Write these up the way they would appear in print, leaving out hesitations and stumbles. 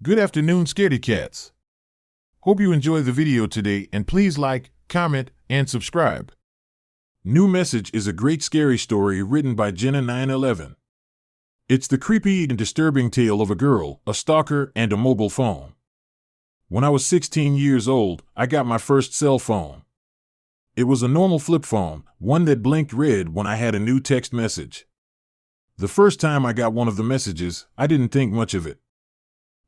Good afternoon, scaredy cats. Hope you enjoy the video today and please like, comment, and subscribe. New Message is a great scary story written by Jenna 911. It's the creepy and disturbing tale of a girl, a stalker, and a mobile phone. When I was 16 years old, I got my first cell phone. It was a normal flip phone, one that blinked red when I had a new text message. The first time I got one of the messages, I didn't think much of it.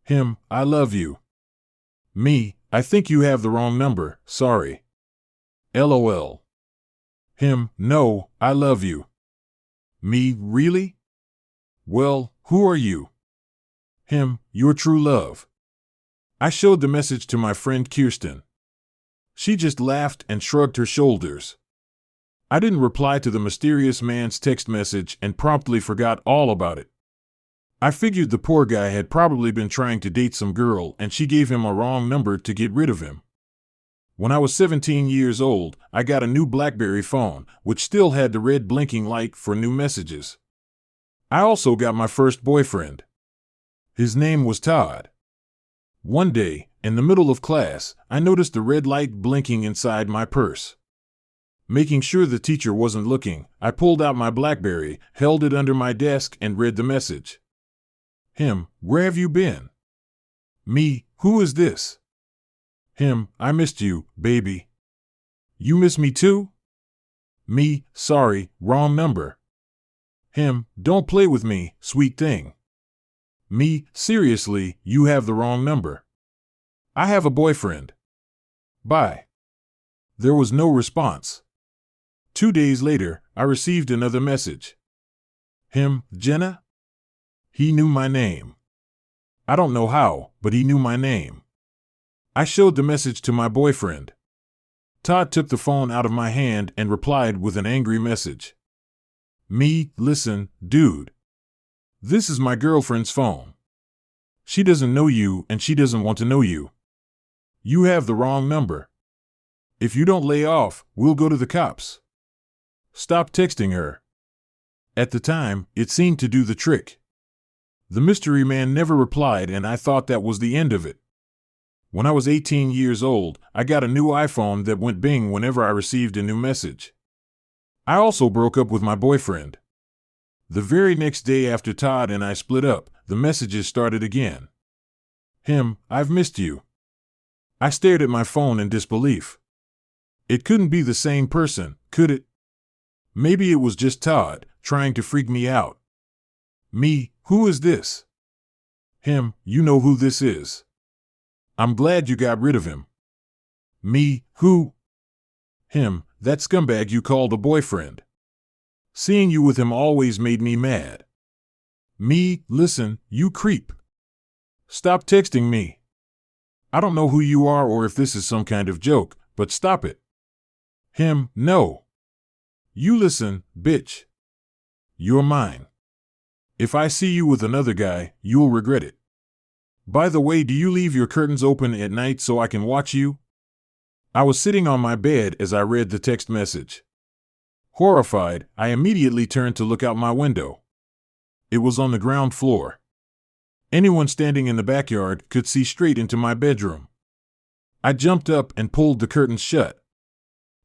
Him, I love you. Me, I think you have the wrong number, sorry. LOL. Him, no, I love you. Me, really? Well, who are you? Him, your true love. I showed the message to my friend Kirsten. She just laughed and shrugged her shoulders. I didn't reply to the mysterious man's text message and promptly forgot all about it. I figured the poor guy had probably been trying to date some girl and she gave him a wrong number to get rid of him. When I was 17 years old, I got a new BlackBerry phone, which still had the red blinking light for new messages. I also got my first boyfriend. His name was Todd. One day, in the middle of class, I noticed the red light blinking inside my purse. Making sure the teacher wasn't looking, I pulled out my BlackBerry, held it under my desk, and read the message. Him, where have you been? Me, who is this? Him, I missed you, baby. You miss me too? Me, sorry, wrong number. Him, don't play with me, sweet thing. Me, seriously, you have the wrong number. I have a boyfriend. Bye. There was no response. 2 days later, I received another message. Him, Jenna? He knew my name. I don't know how, but he knew my name. I showed the message to my boyfriend. Todd took the phone out of my hand and replied with an angry message. Me, listen, dude. This is my girlfriend's phone. She doesn't know you and she doesn't want to know you. You have the wrong number. If you don't lay off, we'll go to the cops. Stop texting her. At the time, it seemed to do the trick. The mystery man never replied and I thought that was the end of it. When I was 18 years old, I got a new iPhone that went bing whenever I received a new message. I also broke up with my boyfriend. The very next day after Todd and I split up, the messages started again. Him, I've missed you. I stared at my phone in disbelief. It couldn't be the same person, could it? Maybe it was just Todd, trying to freak me out. Me, who is this? Him, you know who this is. I'm glad you got rid of him. Me, who? Him, that scumbag you called a boyfriend. Seeing you with him always made me mad. Me, listen, you creep. Stop texting me. I don't know who you are or if this is some kind of joke, but stop it. Him, no. You listen, bitch. You're mine. If I see you with another guy, you'll regret it. By the way, do you leave your curtains open at night so I can watch you? I was sitting on my bed as I read the text message. Horrified, I immediately turned to look out my window. It was on the ground floor. Anyone standing in the backyard could see straight into my bedroom. I jumped up and pulled the curtains shut.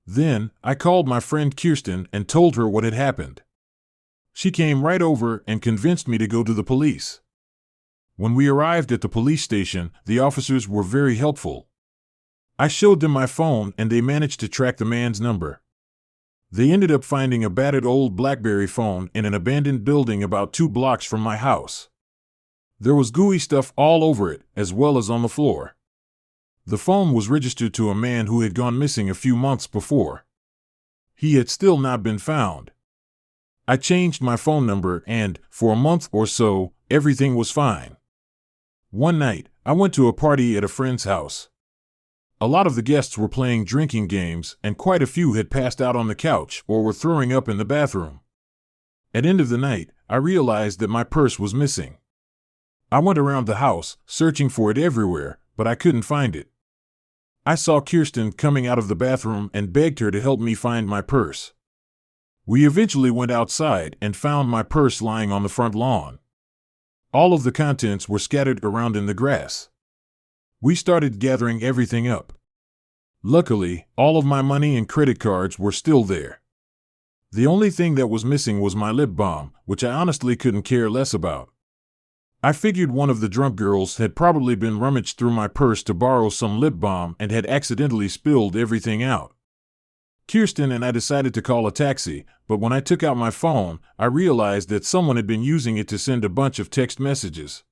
Then, I called my friend Kirsten and told her what had happened. She came right over and convinced me to go to the police. When we arrived at the police station, the officers were very helpful. I showed them my phone and they managed to track the man's number. They ended up finding a battered old BlackBerry phone in an abandoned building about 2 blocks from my house. There was gooey stuff all over it, as well as on the floor. The phone was registered to a man who had gone missing a few months before. He had still not been found. I changed my phone number and, for a month or so, everything was fine. One night, I went to a party at a friend's house. A lot of the guests were playing drinking games and quite a few had passed out on the couch or were throwing up in the bathroom. At the end of the night, I realized that my purse was missing. I went around the house, searching for it everywhere, but I couldn't find it. I saw Kirsten coming out of the bathroom and begged her to help me find my purse. We eventually went outside and found my purse lying on the front lawn. All of the contents were scattered around in the grass. We started gathering everything up. Luckily, all of my money and credit cards were still there. The only thing that was missing was my lip balm, which I honestly couldn't care less about. I figured one of the drunk girls had probably been rummaged through my purse to borrow some lip balm and had accidentally spilled everything out. Kirsten and I decided to call a taxi, but when I took out my phone, I realized that someone had been using it to send a bunch of text messages.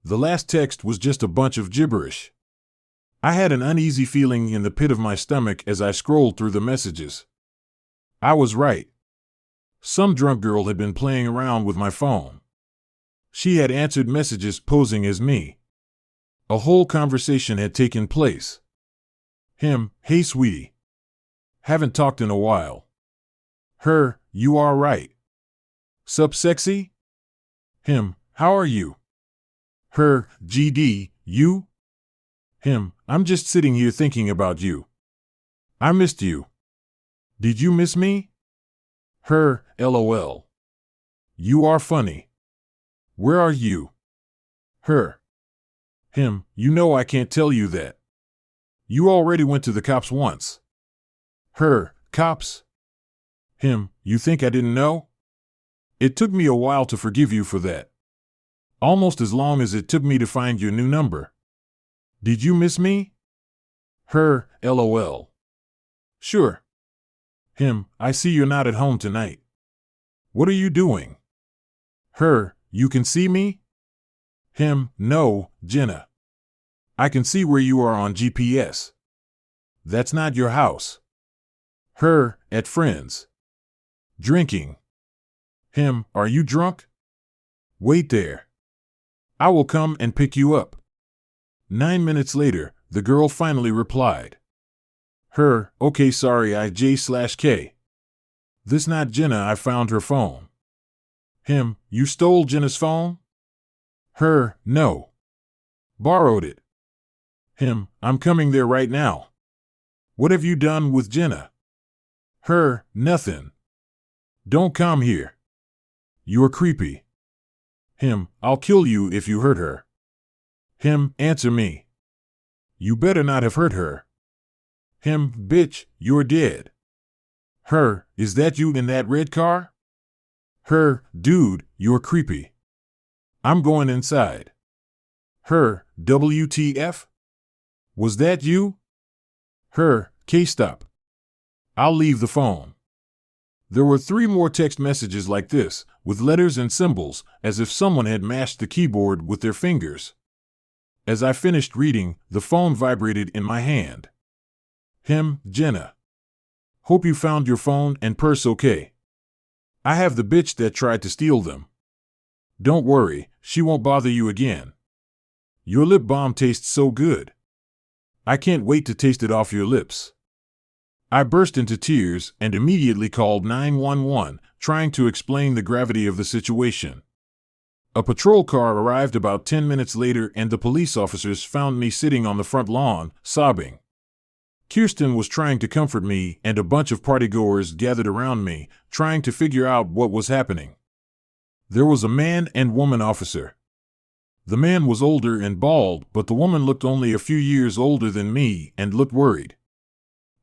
The last text was just a bunch of gibberish. I had an uneasy feeling in the pit of my stomach as I scrolled through the messages. I was right. Some drunk girl had been playing around with my phone. She had answered messages posing as me. A whole conversation had taken place. Him, hey sweetie. Haven't talked in a while. Her, you are right. Sup sexy? Him, how are you? Her, GD, you? Him, I'm just sitting here thinking about you. I missed you. Did you miss me? Her, LOL. You are funny. Where are you? Her. Him, you know I can't tell you that. You already went to the cops once. Her, cops? Him, you think I didn't know? It took me a while to forgive you for that. Almost as long as it took me to find your new number. Did you miss me? Her, LOL. Sure. Him, I see you're not at home tonight. What are you doing? Her, you can see me? Him, no, Jenna. I can see where you are on GPS. That's not your house. Her, at friends. Drinking. Him, are you drunk? Wait there. I will come and pick you up. 9 minutes later, the girl finally replied. Her, okay sorry I J/K. This not Jenna, I found her phone. Him, you stole Jenna's phone? Her, no. Borrowed it. Him, I'm coming there right now. What have you done with Jenna? Her, nothing. Don't come here. You're creepy. Him, I'll kill you if you hurt her. Him, answer me. You better not have hurt her. Him, bitch, you're dead. Her, is that you in that red car? Her, dude, you're creepy. I'm going inside. Her, WTF? Was that you? Her, K-stop. I'll leave the phone. There were 3 more text messages like this, with letters and symbols, as if someone had mashed the keyboard with their fingers. As I finished reading, the phone vibrated in my hand. Him, Jenna. Hope you found your phone and purse okay. I have the bitch that tried to steal them. Don't worry, she won't bother you again. Your lip balm tastes so good. I can't wait to taste it off your lips. I burst into tears and immediately called 911, trying to explain the gravity of the situation. A patrol car arrived about 10 minutes later and the police officers found me sitting on the front lawn, sobbing. Kirsten was trying to comfort me and a bunch of partygoers gathered around me, trying to figure out what was happening. There was a man and woman officer. The man was older and bald, but the woman looked only a few years older than me and looked worried.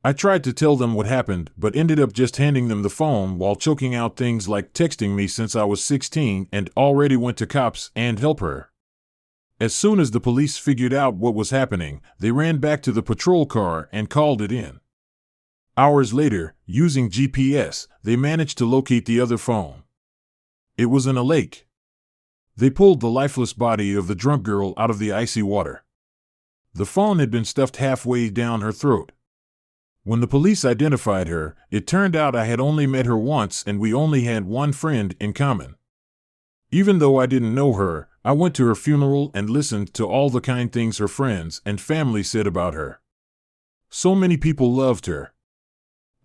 I tried to tell them what happened, but ended up just handing them the phone while choking out things like texting me since I was 16 and already went to cops and help her. As soon as the police figured out what was happening, they ran back to the patrol car and called it in. Hours later, using GPS, they managed to locate the other phone. It was in a lake. They pulled the lifeless body of the drunk girl out of the icy water. The phone had been stuffed halfway down her throat. When the police identified her, it turned out I had only met her once and we only had one friend in common. Even though I didn't know her, I went to her funeral and listened to all the kind things her friends and family said about her. So many people loved her.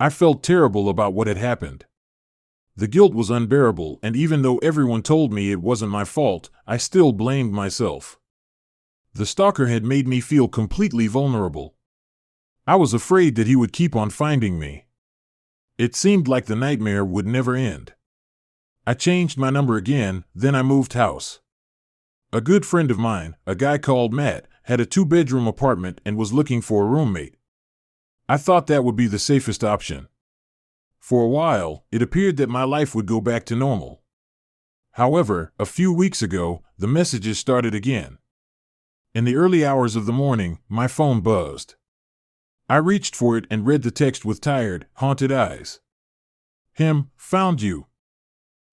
I felt terrible about what had happened. The guilt was unbearable, and even though everyone told me it wasn't my fault, I still blamed myself. The stalker had made me feel completely vulnerable. I was afraid that he would keep on finding me. It seemed like the nightmare would never end. I changed my number again, then I moved house. A good friend of mine, a guy called Matt, had a 2-bedroom apartment and was looking for a roommate. I thought that would be the safest option. For a while, it appeared that my life would go back to normal. However, a few weeks ago, the messages started again. In the early hours of the morning, my phone buzzed. I reached for it and read the text with tired, haunted eyes. Found you.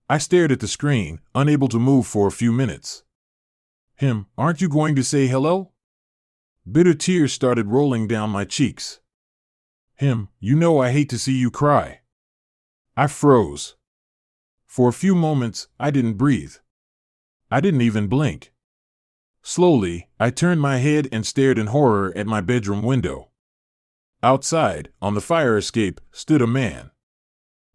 I stared at the screen, unable to move for a few minutes. Aren't you going to say hello? Bitter tears started rolling down my cheeks. You know I hate to see you cry. I froze. For a few moments, I didn't breathe. I didn't even blink. Slowly, I turned my head and stared in horror at my bedroom window. Outside, on the fire escape, stood a man.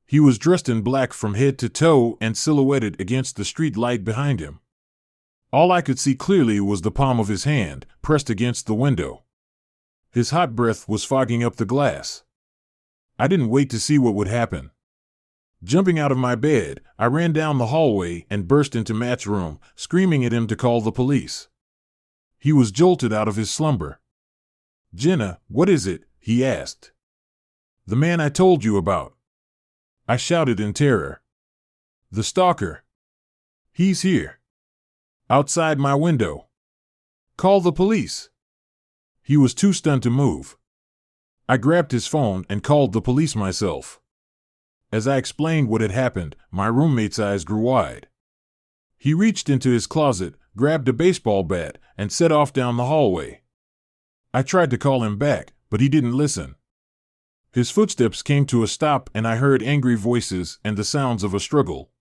He was dressed in black from head to toe and silhouetted against the street light behind him. All I could see clearly was the palm of his hand, pressed against the window. His hot breath was fogging up the glass. I didn't wait to see what would happen. Jumping out of my bed, I ran down the hallway and burst into Matt's room, screaming at him to call the police. He was jolted out of his slumber. "Jenna, what is it?" he asked. "The man I told you about." I shouted in terror. "The stalker. He's here. Outside my window. Call the police." He was too stunned to move. I grabbed his phone and called the police myself. As I explained what had happened, my roommate's eyes grew wide. He reached into his closet, grabbed a baseball bat, and set off down the hallway. I tried to call him back, but he didn't listen. His footsteps came to a stop and I heard angry voices and the sounds of a struggle.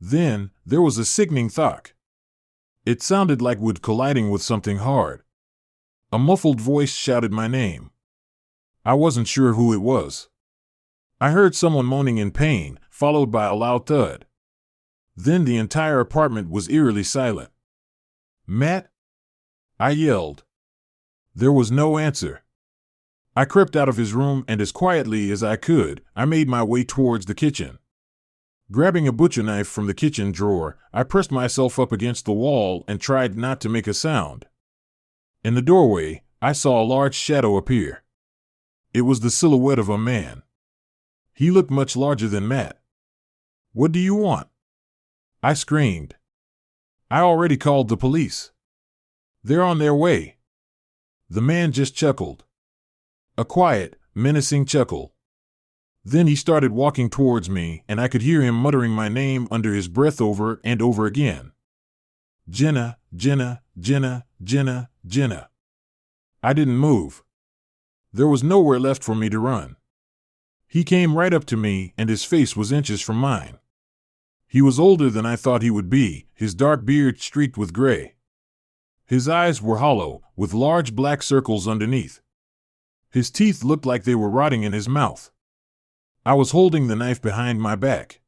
Then, there was a sickening thud. It sounded like wood colliding with something hard. A muffled voice shouted my name. I wasn't sure who it was. I heard someone moaning in pain, followed by a loud thud. Then the entire apartment was eerily silent. "Matt?" I yelled. There was no answer. I crept out of his room and as quietly as I could, I made my way towards the kitchen. Grabbing a butcher knife from the kitchen drawer, I pressed myself up against the wall and tried not to make a sound. In the doorway, I saw a large shadow appear. It was the silhouette of a man. He looked much larger than Matt. "What do you want?" I screamed. "I already called the police. They're on their way." The man just chuckled. A quiet, menacing chuckle. Then he started walking towards me, and I could hear him muttering my name under his breath over and over again. "Jenna, Jenna, Jenna, Jenna, Jenna." I didn't move. There was nowhere left for me to run. He came right up to me, and his face was inches from mine. He was older than I thought he would be, his dark beard streaked with gray. His eyes were hollow, with large black circles underneath. His teeth looked like they were rotting in his mouth. I was holding the knife behind my back.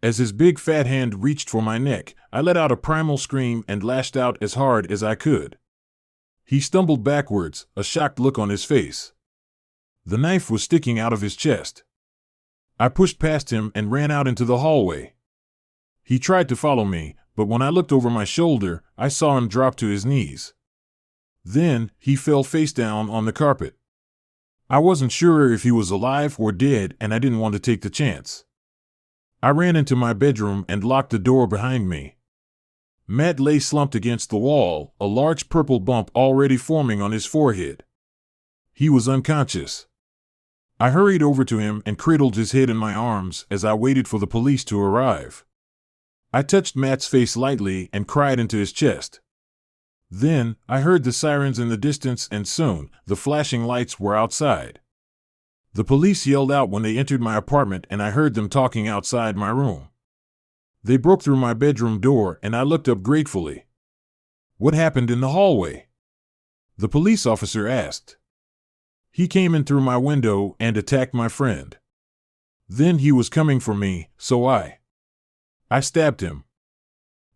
As his big fat hand reached for my neck, I let out a primal scream and lashed out as hard as I could. He stumbled backwards, a shocked look on his face. The knife was sticking out of his chest. I pushed past him and ran out into the hallway. He tried to follow me, but when I looked over my shoulder, I saw him drop to his knees. Then, he fell face down on the carpet. I wasn't sure if he was alive or dead, and I didn't want to take the chance. I ran into my bedroom and locked the door behind me. Matt lay slumped against the wall, a large purple bump already forming on his forehead. He was unconscious. I hurried over to him and cradled his head in my arms as I waited for the police to arrive. I touched Matt's face lightly and cried into his chest. Then, I heard the sirens in the distance and soon, the flashing lights were outside. The police yelled out when they entered my apartment and I heard them talking outside my room. They broke through my bedroom door and I looked up gratefully. "What happened in the hallway?" the police officer asked. "He came in through my window and attacked my friend. Then he was coming for me, so I stabbed him."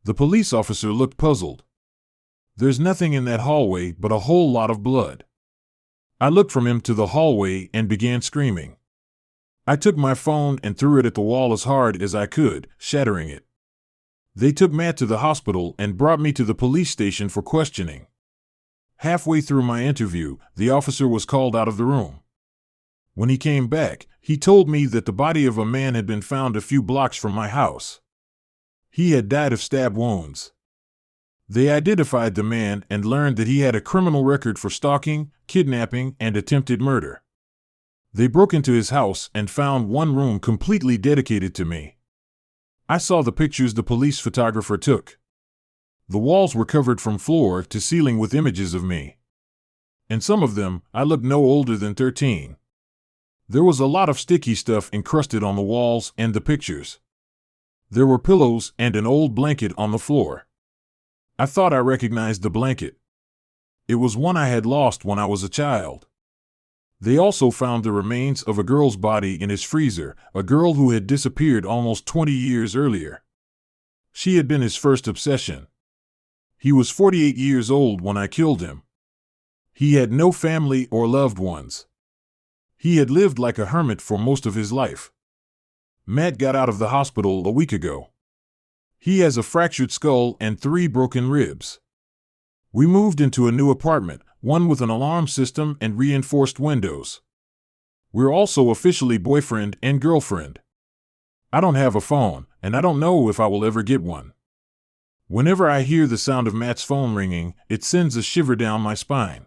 The police officer looked puzzled. "There's nothing in that hallway but a whole lot of blood." I looked from him to the hallway and began screaming. I took my phone and threw it at the wall as hard as I could, shattering it. They took Matt to the hospital and brought me to the police station for questioning. Halfway through my interview, the officer was called out of the room. When he came back, he told me that the body of a man had been found a few blocks from my house. He had died of stab wounds. They identified the man and learned that he had a criminal record for stalking, kidnapping, and attempted murder. They broke into his house and found one room completely dedicated to me. I saw the pictures the police photographer took. The walls were covered from floor to ceiling with images of me. In some of them, I looked no older than 13. There was a lot of sticky stuff encrusted on the walls and the pictures. There were pillows and an old blanket on the floor. I thought I recognized the blanket. It was one I had lost when I was a child. They also found the remains of a girl's body in his freezer, a girl who had disappeared almost 20 years earlier. She had been his first obsession. He was 48 years old when I killed him. He had no family or loved ones. He had lived like a hermit for most of his life. Matt got out of the hospital a week ago. He has a fractured skull and 3 broken ribs. We moved into a new apartment, one with an alarm system and reinforced windows. We're also officially boyfriend and girlfriend. I don't have a phone, and I don't know if I will ever get one. Whenever I hear the sound of Matt's phone ringing, it sends a shiver down my spine.